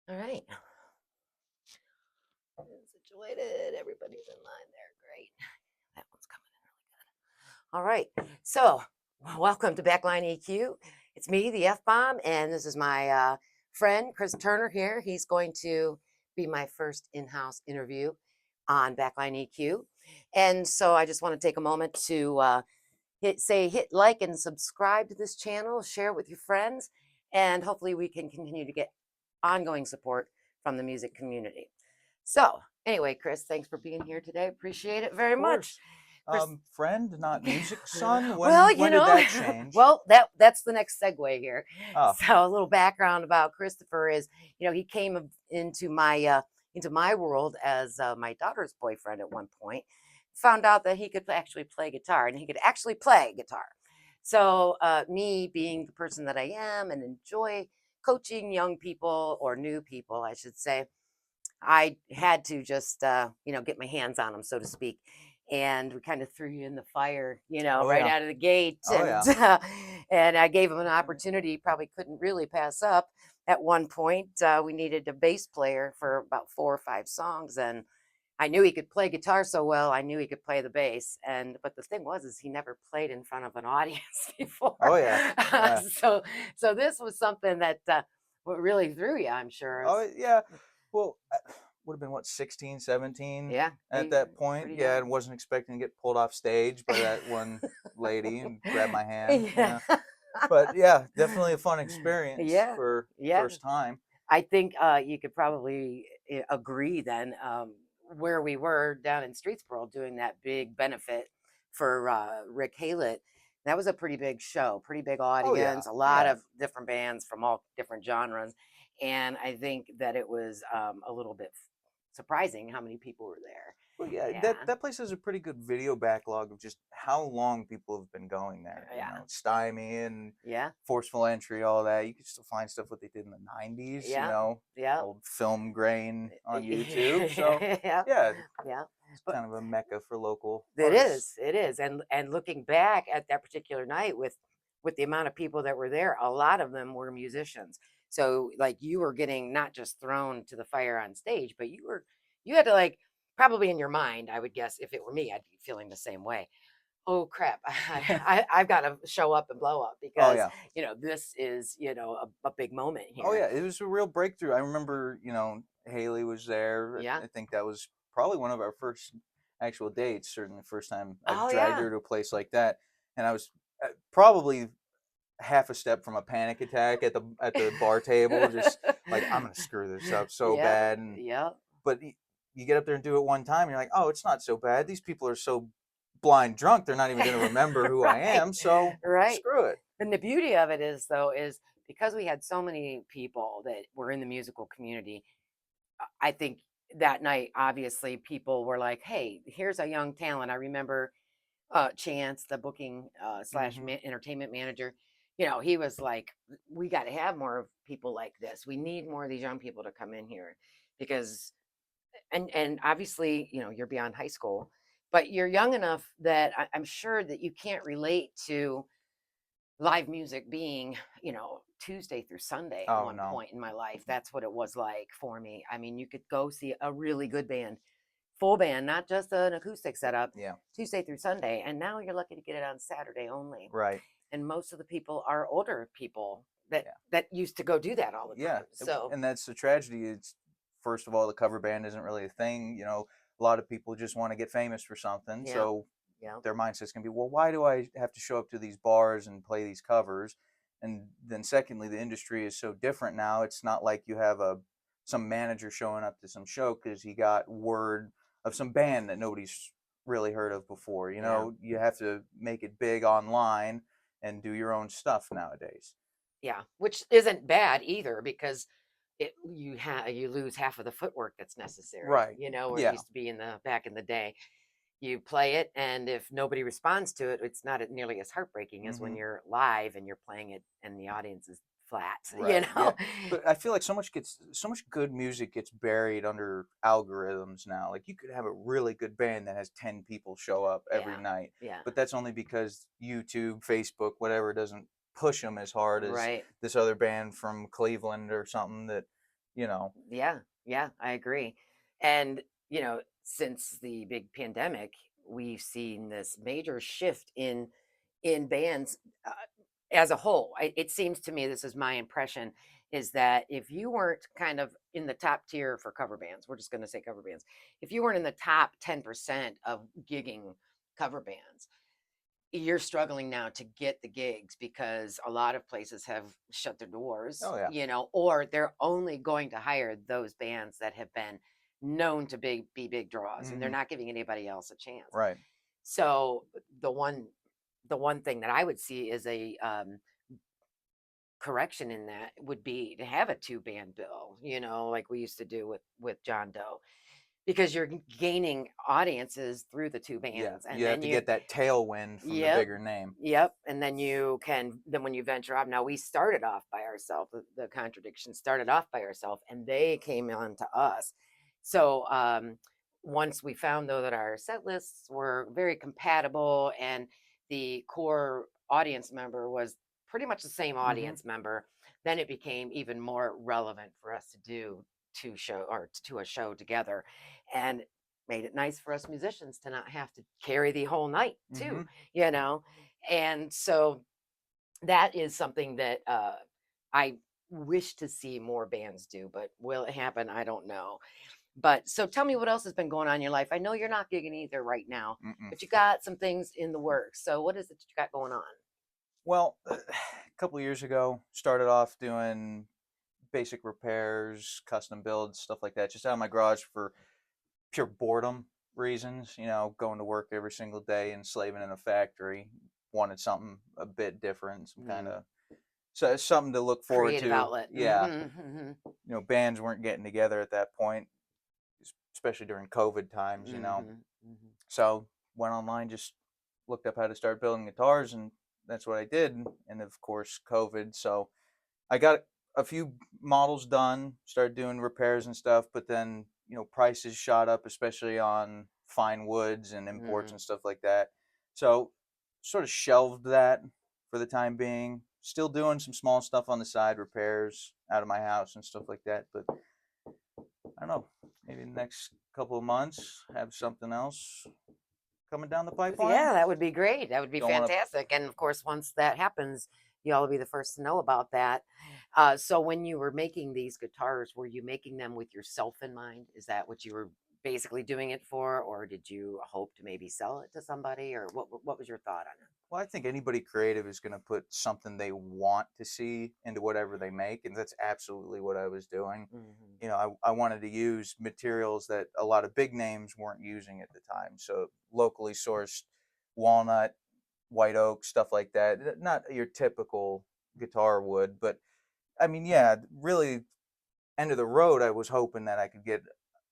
All right. Situated. Everybody's in line there. Great. That one's coming in really good. All right. So, welcome to Backline EQ. It's me, the F Bomb, and this is my friend, Chris Turner here. He's going to be my first in house interview on Backline EQ. And so, I just want to take a moment to hit like and subscribe to this channel, share it with your friends, and hopefully, we can continue to get ongoing support from the music community. So, anyway, Chris, thanks for being here today. Appreciate it very Of much. course. Chris, Friend, not music son. well, When did that change? well, that's the next segue here. Oh, So, a little background about Christopher is, he came into my world as my daughter's boyfriend at one point. Found out that he could actually play guitar, and he could actually play guitar. So, me being the person that I am and enjoy coaching young people or new people, I should say, I had to just, get my hands on them, so to speak. And we kind of threw you in the fire, oh right yeah, out of the gate, oh and yeah. and I gave him an opportunity he probably couldn't really pass up. At one point, we needed a bass player for about 4 or 5 songs, and I knew he could play guitar so well. I knew he could play the bass, and but the thing was, is he never played in front of an audience Oh before. yeah, yeah. so, so this was something that what really threw you, I'm sure. Oh yeah. Well, would have been what 16, 17 Yeah, at you that point. pretty Yeah, I young. wasn't expecting to get pulled off stage by that one lady and grab my hand. Yeah. Yeah, but yeah, definitely a fun experience Yeah, for yeah. first time. I think you could probably agree then where we were down in Streetsboro doing that big benefit for Rick Haylett. That was a pretty big show, pretty big Oh yeah, audience, a lot yeah. of different bands from all different genres. And I think that it was a little bit surprising how many people were there. Well, yeah, Yeah, that place has a pretty good video backlog of just how long people have been going there. You yeah, know, Stymie and yeah, Forceful Entry, all that. You can still find stuff what they did in the '90s. You yeah, know, yeah. old film grain on YouTube. So Yeah, yeah, yeah. it's But kind of a mecca for local it artists. is, it is, and looking back at that particular night with the amount of people that were there, a lot of them were musicians. So, like, you were getting not just thrown to the fire on stage, but you had to, like, probably in your mind, I would guess if it were me, I'd be feeling the same way. Oh crap, I've got to show up and blow up Oh because yeah, this is a big moment oh here. yeah. It was a real breakthrough. I remember, Haley was there. Yeah. I think that was probably one of our first actual dates. Certainly, the first time I've Oh dragged yeah. her to a place like that, and I was probably half a step from a panic attack at the bar table, just like I'm gonna screw this up so Yeah. bad. And Yeah. but you get up there and do it one time, and you're like, oh, it's not so bad. These people are so blind drunk, they're not even gonna remember who I Right. am. So Right. screw it. And the beauty of it is, though, is because we had so many people that were in the musical community, I think that night, obviously, people were like, hey, here's a young talent. I remember Chance, the booking slash Hmm. entertainment manager. He was like, we got to have more of people like this. We need more of these young people to come in here because, and obviously, you're beyond high school, but you're young enough that I'm sure that you can't relate to live music being, Tuesday through Sunday at Oh one no. point in my life. That's what it was like for me. I mean, you could go see a really good band, full band, not just an acoustic setup, Yeah. Tuesday through Sunday. And now you're lucky to get it on Saturday only. Right. And most of the people are older people that Yeah. that used to go do that all the Yeah. time. So And that's the tragedy. It's first of all, the cover band isn't really a thing. A lot of people just want to get famous for something. yeah, So yeah, their mindset's gonna be, well, why do I have to show up to these bars and play these covers? And then secondly, the industry is so different now. It's not like you have some manager showing up to some show because he got word of some band that nobody's really heard of before. yeah, You have to make it big online and do your own stuff nowadays. yeah. Which isn't bad either because you lose half of the footwork that's necessary. Right. Where it Yeah. used to be in the back in the day. You play it, and if nobody responds to it, it's not nearly as heartbreaking as when Hmm. you're live and you're playing it and the audience is flat, Right. Yeah. But I feel like so much good music gets buried under algorithms now. Like you could have a really good band that has 10 people show up every Yeah, night, yeah, but that's only because YouTube, Facebook, whatever doesn't push them as hard as right. this other band from Cleveland or something that you know. Yeah, yeah, I agree. And, since the big pandemic, we've seen this major shift in bands as a whole. It seems to me, this is my impression, is that if you weren't kind of in the top tier for cover bands, we're just going to say cover bands, if you weren't in the top 10% of gigging cover bands, you're struggling now to get the gigs because a lot of places have shut their doors, Oh yeah. or they're only going to hire those bands that have been known to be big draws, and they're Hmm. not giving anybody else a chance. Right. So the one the one thing that I would see is a correction in that would be to have a two band bill, like we used to do with John Doe, because you're gaining audiences through the two Yeah, bands, and you have then to you. get that tailwind from the Yep. bigger name. Yep. And then when you venture off, now we started off by ourselves. The contradiction started off by ourselves and they came on to us. So once we found though that our set lists were very compatible and the core audience member was pretty much the same Hmm. audience member, then it became even more relevant for us to do to a show together. And made it nice for us musicians to not have to carry the whole night too, Hmm. you know and so that is something that I wish to see more bands do, but will it happen? I don't know. But so tell me what else has been going on in your life. I know you're not gigging either right now, Mm-mm. but you got some things in the works. So what is it that you got going on? Well, a couple years ago, started off doing basic repairs, custom builds, stuff like that, just out of my garage for pure boredom reasons. Going to work every single day and slaving in a factory. Wanted something a bit different, some kind Mm, of so something to look forward creative to. outlet. Yeah, Hmm. bands weren't getting together at that point, especially during COVID Hmm. times. Hmm. Hmm. So went online, just looked up how to start building guitars, and that's what I did. And of course, COVID. So I got a few models done, started doing repairs and stuff, but then prices shot up, especially on fine woods and imports Mm. and stuff like that. So sort of shelved that for the time being. Still doing some small stuff on the side, repairs out of my house and stuff like that. But I don't know, maybe in the next couple of months have something else coming down the pipeline. Yeah, that would be great. That would be Don't want to. fantastic. And of course, once that happens, y'all will be the first to know about that. So, when you were making these guitars, were you making them with yourself in mind? Is that what you were basically doing it for, or did you hope to maybe sell it to somebody, or what was your thought on Well, I think anybody creative is going to put something they want to see into whatever they make, and that's absolutely what I was doing. it? Hmm. I wanted to use materials that a lot of big names weren't using at the time. So locally sourced walnut, white oak, stuff like that. Not your typical guitar wood, but I mean, yeah, really, end of the road, I was hoping that I could get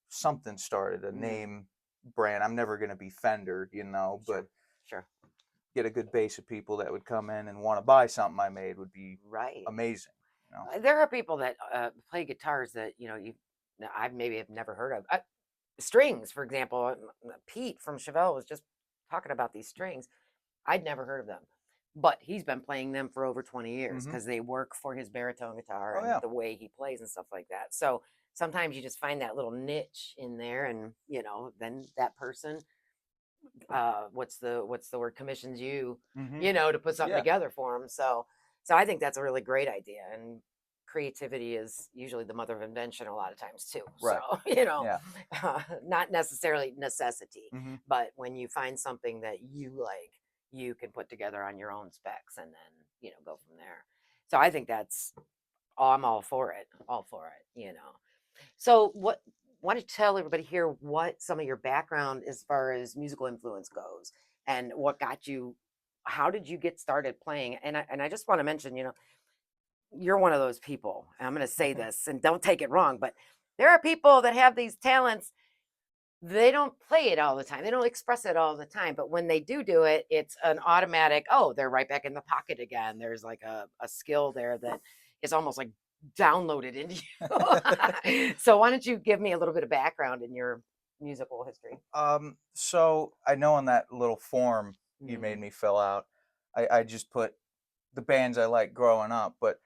something started, a Mm, name brand. I'm never going to be Fender, but sure, sure, get a good base of people that would come in and want to buy something I made would be right. amazing. You know. There are people that play guitars that I maybe have never heard of. Strings, for example. Pete from Chevelle was just talking about these strings. I'd never heard of them, but he's been playing them for over 20 years Hmm. because they work for his baritone guitar Oh and yeah. the way he plays and stuff like that. So sometimes you just find that little niche in there, and then that person, what's the word, commissions you, Hmm. to put something Yeah. together for them. So I think that's a really great idea, and creativity is usually the mother of invention a lot of times too. So Right. you know, Yeah. not necessarily necessity, Hmm. but when you find something that you like, you can put together on your own specs and then go from there. So I think that's, oh, I'm all for it, all for it. So why don't you tell everybody here what some of your background as far as musical influence goes, and what got you, how did you get started playing? And I just want to mention, you're one of those people, and I'm going to say this and don't take it wrong, but there are people that have these talents. They don't play it all the time. They don't express it all the time. But when they do it, it's an automatic, oh, they're right back in the pocket again. There's like a skill there that is almost like downloaded into you. So why don't you give me a little bit of background in your musical history? So I know on that little form you made Mm, me fill out, I just put the bands I like growing up, but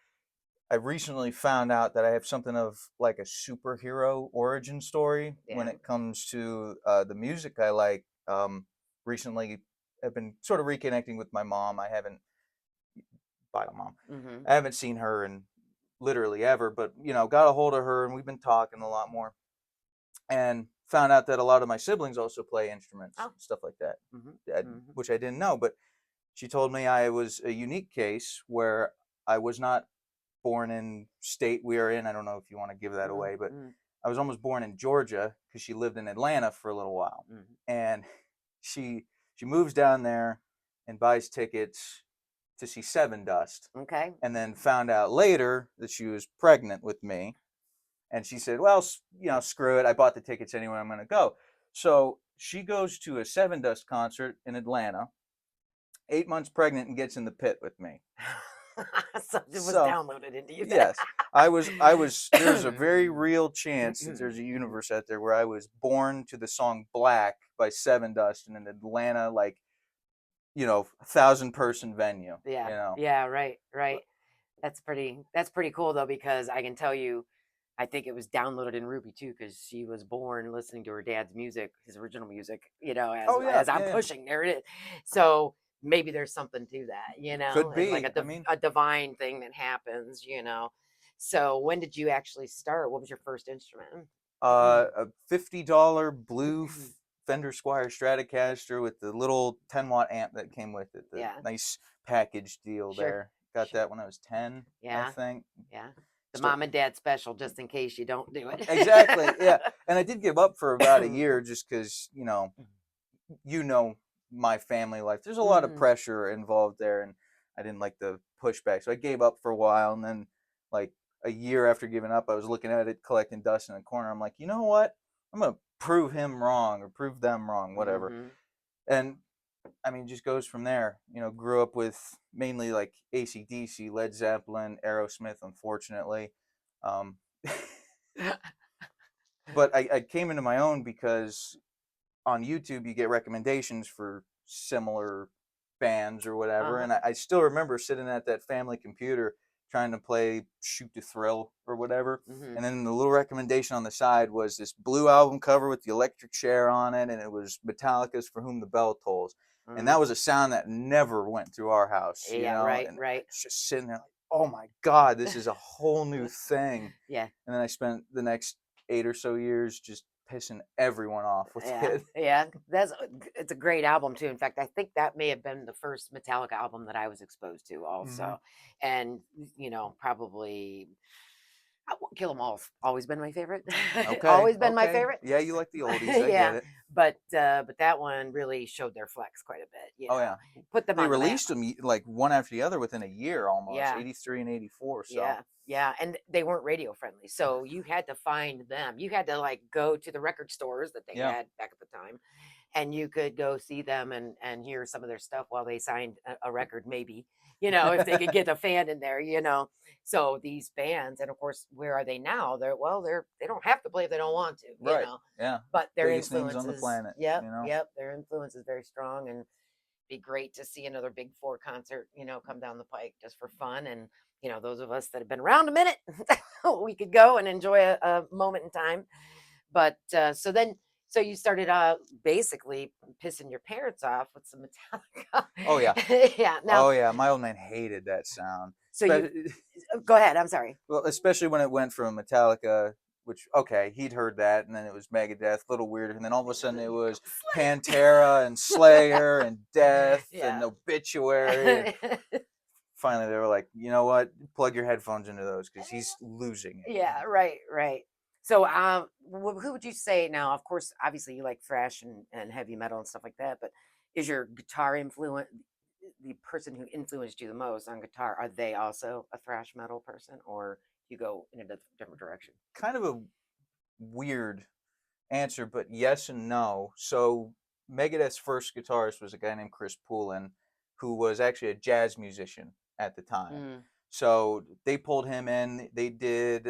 I recently found out that I have something of like a superhero origin story when Yeah. it comes to the music I like. Recently, I've been sort of reconnecting with my mom. I haven't, bio mom, Mm-hmm. I haven't seen her in literally ever, but got a hold of her and we've been talking a lot more. And found out that a lot of my siblings also play instruments, Oh. stuff like that, Mm-hmm. Mm-hmm. which I didn't know. But she told me I was a unique case where I was not born in state we are in. I don't know if you want to give that away, but Mm-hmm. I was almost born in Georgia because she lived in Atlanta for a little while, Mm-hmm. and she she moves down there and buys tickets to see Seven Dust, Okay. and then found out later that she was pregnant with me, and she said, "Well, screw it. I bought the tickets anyway. I'm going to go." So she goes to a Seven Dust concert in Atlanta, 8 months pregnant, and gets in the pit with me. So it was So downloaded into you then. yes, I was there's a very real chance that there's a universe out there where I was born to the song Black by Seven Dust in an Atlanta, like, 1,000-person venue, Yeah. you know. Yeah. Right. But Right. That's pretty cool though, because I can tell you, I think it was downloaded in Ruby too, because she was born listening to her dad's music, his original music, as oh yeah, as I'm yeah, yeah. pushing, there it is. So maybe there's something to that, Could and like be. I mean, a divine thing that happens. So when did you actually start? What was your first instrument? a $50 blue Fender Squier Stratocaster with the little 10-watt amp that came with it. The Yeah, nice package deal sure, there. Got sure. that when I was 10, I Yeah, think. yeah. The Start mom and dad special, just in case you don't do it. exactly, yeah. And I did give up for about a year just because, you know my family life. There's a lot of Mm. pressure involved there, and I didn't like the pushback, so I gave up for a while. And then, like a year after giving up, I was looking at it collecting dust in the corner. I'm like, you know what? I'm gonna prove him wrong or prove them wrong, whatever. Hmm. And I mean, just goes from there. Grew up with mainly like AC/DC, Led Zeppelin, Aerosmith, unfortunately. Um, but I came into my own because on YouTube you get recommendations for similar bands or whatever, Uh-huh. and I still remember sitting at that family computer trying to play Shoot to Thrill or whatever, Hmm. and then the little recommendation on the side was this blue album cover with the electric chair on it, and it was Metallica's For Whom the Bell Tolls, and that Hmm. was a sound that never went through our house, Yeah, right, and right. it's just sitting there like, oh my god, this is a whole new thing. Yeah, And then I spent the next 8 or so years just pissing everyone off with yeah, it. yeah. It's a great album too. In fact, I think that may have been the first Metallica album that I was exposed to, Hmm. also. And probably Kill 'Em All's always been my favorite. Okay, Always been my okay. favorite. Yeah, you like the oldies. I get Yeah, it. but that one really showed their flex quite a bit. Oh yeah, Put them they on the map. released them like one after the other within a year, almost Yeah, 83 and 84. So yeah, yeah, and they weren't radio friendly, so you had to find them. You had to like go to the record stores that they yeah, had back at the time, and you could go see them and hear some of their stuff while they signed a record, maybe. If they could get a fan in there. So these bands, and of course, where are they now? They don't have to play if they don't want to, right. Yeah, but their biggest names on the influences, planet. yep, yep, their influence is very strong, and be great to see another Big Four concert, come down the pike just for fun. And, those of us that have been around a minute, we could go and enjoy a moment in time. But so you started basically pissing your parents off with some Oh yeah, Metallica. Yeah. Now, oh yeah. My old man hated that sound. so you go ahead. I'm sorry. Well, especially when it went from Metallica, which okay, he'd heard that, and then it was Megadeth, a little weirder, and then all of a sudden it was Slayer. Pantera and Slayer and Death and Yeah. Obituary, and finally they were like, you know what, plug your headphones into those because he's losing it. Yeah, right, right. So, who would you say now? Of course, obviously, you like thrash and heavy metal and stuff like that. But is your guitar influence the person who influenced you the most on guitar? Are they also a thrash metal person, or you go in a different direction? Kind of a weird answer, but yes and no. So Megadeth's first guitarist was a guy named Chris Poulin, who was actually a jazz musician at the time. Mm, So they pulled him in. They did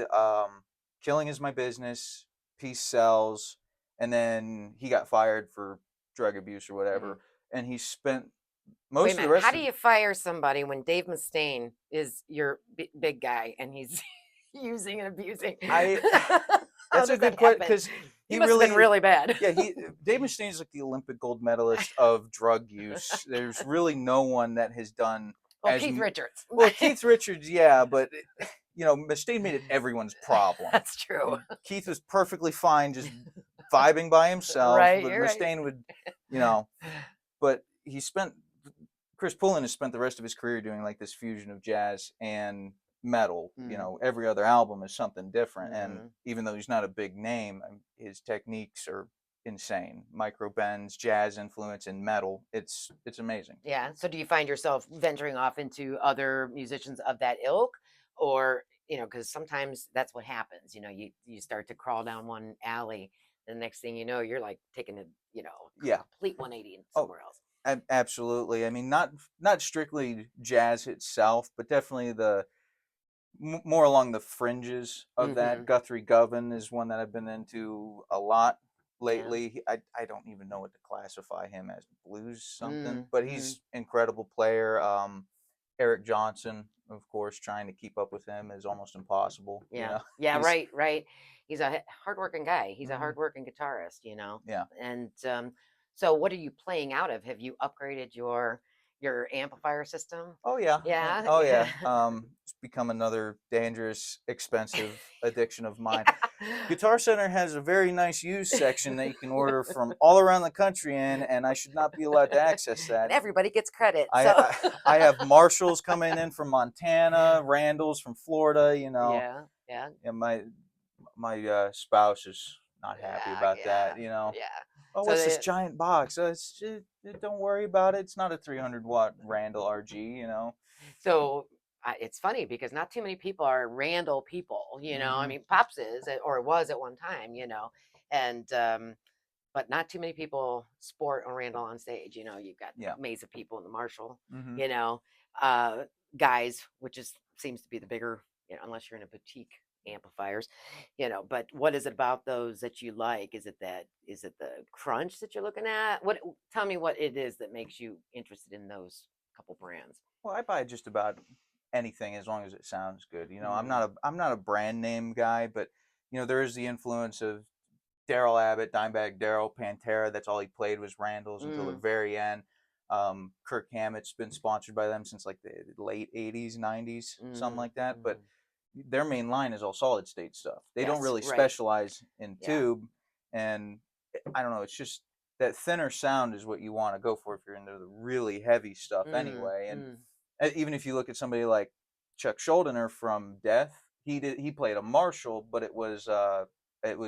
"Killing Is My Business," "Peace Sells," and then he got fired for drug abuse or mm, whatever. And he spent Wait a most of the minute. How rest do of you fire somebody when Dave Mustaine is your big guy and he's using and abusing? I How that's a does good that question happen? because He he must have been really really bad. yeah, Dave Mustaine is like the Olympic gold medalist of drug use. There's really no one that has done Well, as Keith Richards. well. Keith Richards, yeah, but Mustaine made it everyone's problem. That's true. Keith was perfectly fine just vibing by himself, Right, but you're right. Mustaine would, you know, but he spent Chris Pullen has spent the rest of his career doing like this fusion of jazz and metal. Mm. Every other album is something different, and Mhm. even though he's not a big name, his techniques are insane. Micro bends, jazz influence in metal. It's amazing. Yeah. So do you find yourself venturing off into other musicians of that ilk? Or, because sometimes that's what happens. You start to crawl down one alley, and the next thing you know, you're like taking a, Yeah. complete 180 Oh, somewhere else. absolutely. I mean, not strictly jazz itself, but definitely the more along the fringes of that. Mm-hmm. Guthrie Govan is one that I've been into a lot Yeah. lately. I don't even know what to classify him as, blues something, but Mm-hmm. he's incredible player. Eric Johnson, of course, trying to keep up with him is almost impossible. Yeah. Yeah. He's Right. Right. He's a hardworking guy. He's a mhm, hardworking guitarist. yeah. And so what are you playing out of? Have you upgraded your amplifier system? Oh yeah. Yeah. Oh Yeah. yeah. It's become another dangerous, expensive addiction of mine. Yeah. Guitar Center has a very nice used section that you can order from all around the country in, and I should not be allowed to access And that. everybody gets credit. I So I, I have Marshalls coming in from Montana, Randalls from Florida. yeah, yeah, And my spouse is not happy yeah, about yeah, that. yeah. Oh, So what's this they, giant box? Don't worry about it. It's not a 300-watt Randall RG. so it's funny because not too many people are Randall people. I Hmm. mean, Pops is or was at one time. And but not too many people sport a Randall on stage. You've got Yeah. Mesa people in the Marshall. Hmm. You know, uh, guys, which is seems to be the bigger. Unless you're in a boutique amplifiers. But what is it about those that you like? Is it the crunch that you're looking at? What Tell me what it is that makes you interested in those couple brands. Well, I buy just about anything as long as it sounds good. Mm, I'm not a brand name guy, but there is the influence of Daryl Abbott, Dimebag Daryl, Pantera. That's all he played was Randalls until the mm, very end. Kirk Hammett's been sponsored by them since like the late '80s, '90s, something mm, like that. But mm. their main line is all solid state stuff. They don't Yes, really right. specialize in Yeah. tube, and I don't know. It's just that thinner sound is what you want to go for if you're into the really heavy stuff Mm, anyway. And mm. even if you look at somebody like Chuck Schuldiner from Death, he played a Marshall, but it was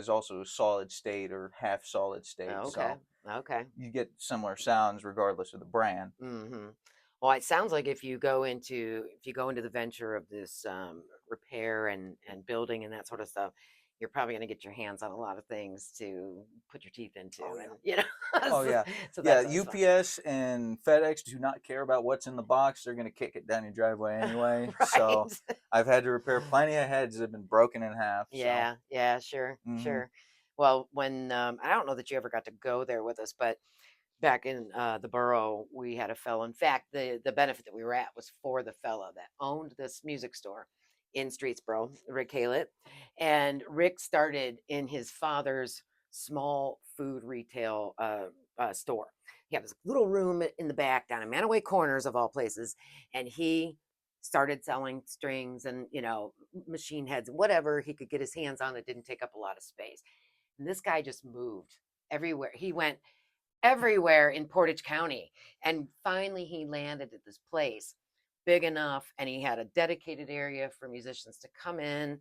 also solid state or half solid state. Okay. So Okay. you get similar sounds regardless of the brand. Hmm. Well, it sounds like if you go into the venture of this repair and building and that sort of stuff, you're probably going to get your hands on a lot of things to put your teeth into, Oh and yeah. Oh so, yeah. so Yeah, that's always fun. UPS and FedEx do not care about what's in the box. They're going to kick it down your driveway anyway. So Right. I've had to repair plenty of heads that have been broken in half. So Yeah. Yeah. Sure. mhm. Sure. Well, when I don't know that you ever got to go there with us, but back in the borough, we had a fellow. In fact, the benefit that we were at was for the fellow that owned this music store in Streetsboro, Rick Halet. And Rick started in his father's small food retail store. He had this little room in the back down in Manaway Corners of all places, and he started selling strings and machine heads and whatever he could get his hands on that didn't take up a lot of space. And this guy just moved everywhere. He went everywhere in Portage County. And finally, he landed at this place big enough, and he had a dedicated area for musicians to come in,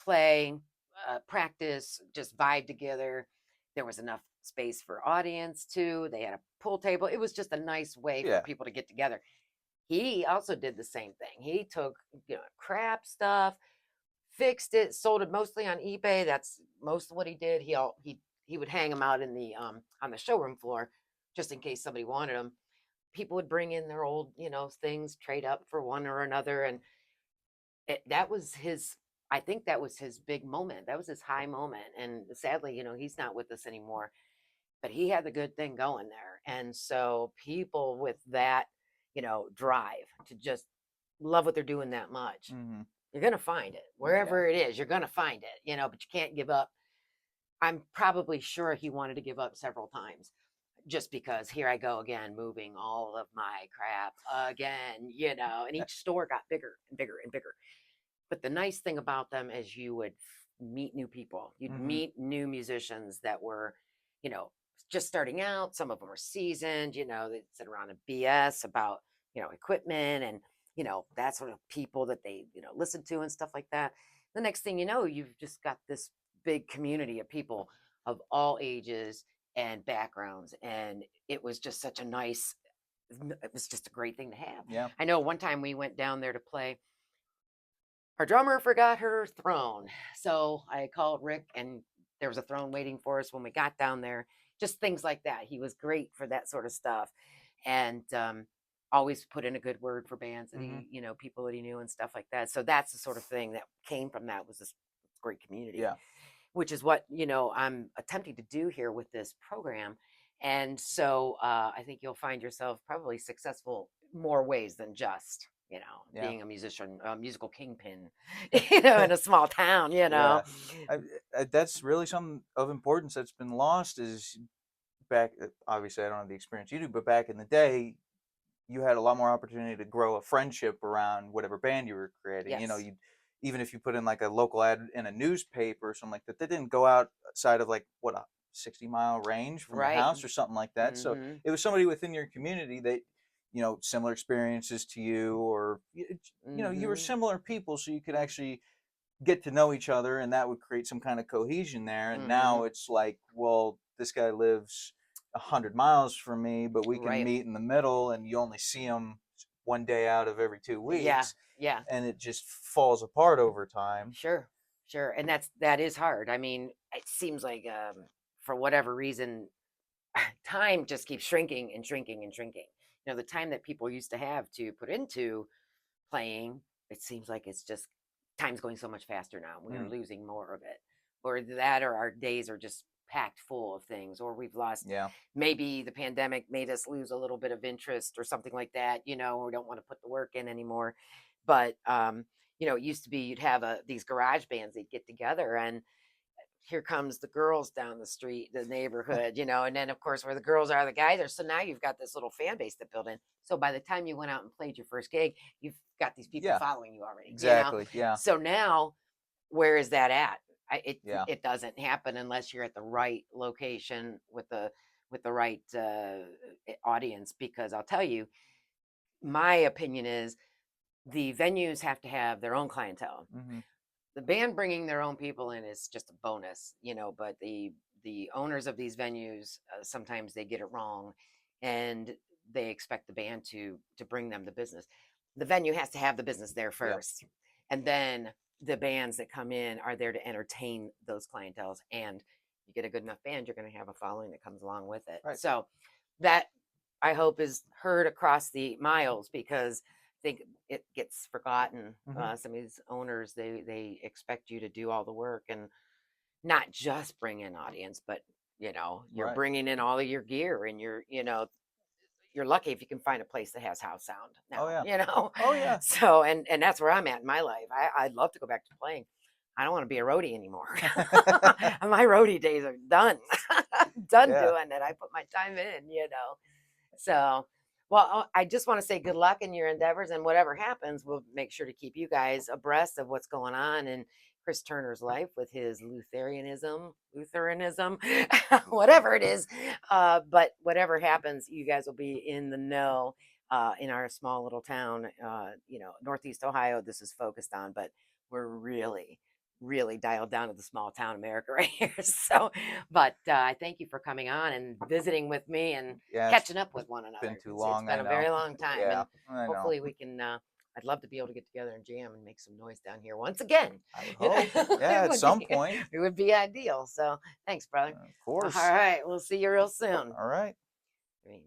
play, practice, just vibe together. There was enough space for audience too. They had a pool table. It was just a nice way for Yeah. people to get together. He also did the same thing. He took crap stuff, fixed it, sold it mostly on eBay. That's most of what he did. He would hang them out in the on the showroom floor just in case somebody wanted them. People would bring in their old, things, trade up for one or another, and that was his. I think that was his big moment. That was his high moment, and sadly, he's not with us anymore. but he had the good thing going there. And so people with that, drive to just love what they're doing that much, Hmm. you're going to find it Yeah. wherever it is. You're going to find it, but you can't give up. I'm probably sure he wanted to give up several times just because here I go again, moving all of my crap again, and each store got bigger and bigger and bigger. But the nice thing about them is you would meet new people. You'd Hmm. meet new musicians that were, you know, just starting out. Some of them are seasoned, they sit around and BS about, equipment and, that sort of people that they, listen to and stuff like that. The next thing you know, you've just got this big community of people of all ages and backgrounds. And it was just such a nice, it was just a great thing to have. Yeah. I know one time we went down there to play, our drummer forgot her throne. So I called Rick, and there was a throne waiting for us when we got down there. Just things like that. He was great for that sort of stuff. And always put in a good word for bands that Hmm. he, people that he knew and stuff like that. So that's the sort of thing that came from that, was this great community, Yeah. which is what, I'm attempting to do here with this program. And so I think you'll find yourself probably successful more ways than just, Yeah. being a musician, a musical kingpin, in a small town, Yeah. I, that's really something of importance that's been lost. Is back. Obviously, I don't have the experience you do, but back in the day, you had a lot more opportunity to grow a friendship around whatever band you were creating. Yes. You even if you put in like a local ad in a newspaper or something like that, they didn't go outside of like what a 60-mile range from your Right. house or something like that. So Mm-hmm. it was somebody within your community that similar experiences to you, or you were Mm-hmm. similar people, so you could actually get to know each other, and that would create some kind of cohesion there. And Mm-hmm. now it's like, well, this guy lives 100 miles from me, but we can Right. meet in the middle, and you only see him one day out of every two Yeah. weeks, Yeah. and it just falls apart over time. Sure. Sure. And that is hard. I mean, it seems like for whatever reason, time just keeps shrinking and shrinking and shrinking. The time that people used to have to put into playing, it seems like it's just time's going so much faster now. We are Mm, losing more of it. Or that, or our days are just packed full of things, or we've lost, yeah. maybe the pandemic made us lose a little bit of interest or something like that, we don't want to put the work in anymore. But it used to be you'd have these garage bands, they'd get together, and here comes the girls down the street, the neighborhood, and then of course where the girls are, the guys are. So now you've got this little fan base that built in. So by the time you went out and played your first gig, you've got these people Yeah. following you already. Exactly. Yeah. So now, where is that at? It Yeah. it doesn't happen unless you're at the right location with the right audience. Because I'll tell you, my opinion is the venues have to have their own clientele. Hmm. The band bringing their own people in is just a bonus, but the owners of these venues, sometimes they get it wrong, and they expect the band to bring them the business. The venue has to have the business there Yeah. first, and then the bands that come in are there to entertain those clientels. And you get a good enough band, you're going to have a following that comes along with it. Right. So that, I hope, is heard across the miles, because I think it gets forgotten. Hmm. Some of these owners, they expect you to do all the work and not just bring in audience, but you're Right. bringing in all of your gear, and you're lucky if you can find a place that has house sound Oh now. yeah. Oh yeah. So and that's where I'm at in my life. I'd love to go back to playing. I don't want to be a roadie anymore. My roadie days are done. Done Yeah. doing it. I put my time in. So, well, I just want to say good luck in your endeavors, and whatever happens, we'll make sure to keep you guys abreast of what's going on in Chris Turner's life with his Lutheranism, whatever it is. But whatever happens, you guys will be in the know. In our small little town, Northeast Ohio, this is focused on, but we're really, really dialed down to the small town America right here. So, but I thank you for coming on and visiting with me and Yeah. It's catching up with one been another. too It's long. been I a know. very long time, Yeah. and I know. hopefully we can. I'd love to be able to get together and jam and make some noise down here once again. I would hope. Yeah. At some point. It would be ideal. So thanks, brother. Of All course. right, we'll see you real soon. All right. I mean,